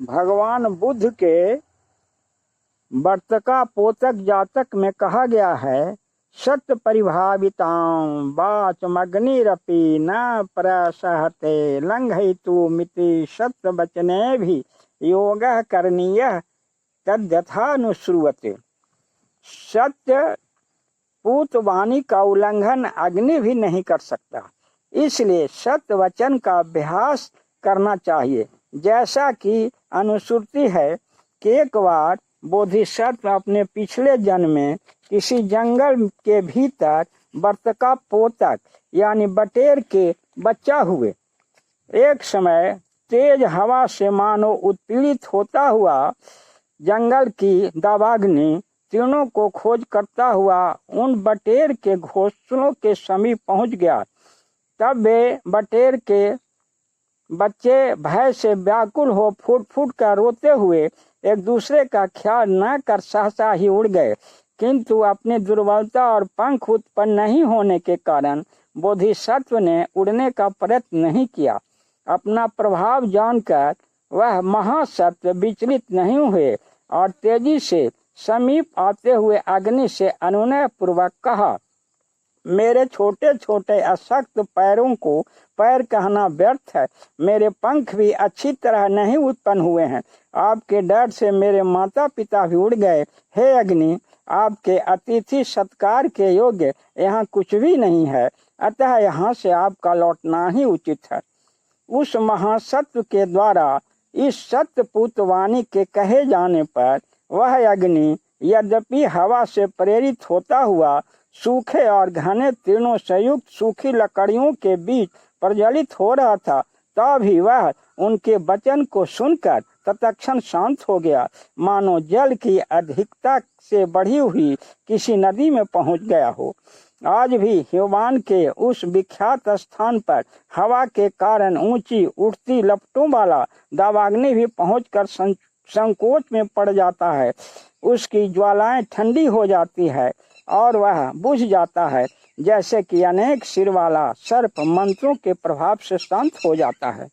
भगवान बुद्ध के वर्तका पोतक जातक में कहा गया है, सत्य परिभावितां वाचमग्निरपि न प्रसहते लंघयितु मिति सत्य वचने भी योगः करणीयः तद्यथानुश्रूयते। सत्य पूत वाणी का उल्लंघन अग्नि भी नहीं कर सकता, इसलिए सत्य वचन का अभ्यास करना चाहिए। जैसा कि अनुश्रुति है कि एक बार बोधिसत्व अपने पिछले जन्म में किसी जंगल के भीतर वर्तका पोतक यानी बटेर के बच्चा हुए। एक समय तेज हवा से मानो उत्पीड़ित होता हुआ जंगल की दावाग्नि तीनों को खोज करता हुआ उन बटेर के घोंसलों के समीप पहुंच गया। तब वे बटेर के बच्चे भय से व्याकुल हो फूट फूट कर रोते हुए एक दूसरे का ख्याल न कर सहसा ही उड़ गए, किंतु अपनी दुर्बलता और पंख उत्पन्न नहीं होने के कारण बोधिसत्व ने उड़ने का प्रयत्न नहीं किया। अपना प्रभाव जानकर वह महासत्व विचलित नहीं हुए और तेजी से समीप आते हुए अग्नि से अनुनय पूर्वक कहा, मेरे छोटे छोटे अशक्त पैरों को पैर कहना व्यर्थ है। मेरे पंख भी अच्छी तरह नहीं उत्पन्न हुए हैं। आपके डर से मेरे माता पिता भी उड़ गए। हे अग्नि, आपके अतिथि सत्कार के योग्य यहाँ कुछ भी नहीं है, अतः यहाँ से आपका लौटना ही उचित है। उस महासत्व के द्वारा इस सत्यपूत वाणी के कहे जाने पर वह अग्नि यद्यपि हवा से प्रेरित होता हुआ सूखे और घने तीनों संयुक्त सूखी लकड़ियों के बीच प्रज्वलित हो रहा था, तभी वह उनके वचन को सुनकर तत्क्षण शांत हो गया, मानो जल की अधिकता से बढ़ी हुई किसी नदी में पहुंच गया हो। आज भी हिमवान के उस विख्यात स्थान पर हवा के कारण ऊंची उठती लपटों वाला दावाग्नि भी पहुंचकर संकोच में पड़ जाता है। उसकी ज्वालाएं ठंडी हो जाती है और वह बुझ जाता है, जैसे कि अनेक सिर वाला सर्प मंत्रों के प्रभाव से शांत हो जाता है।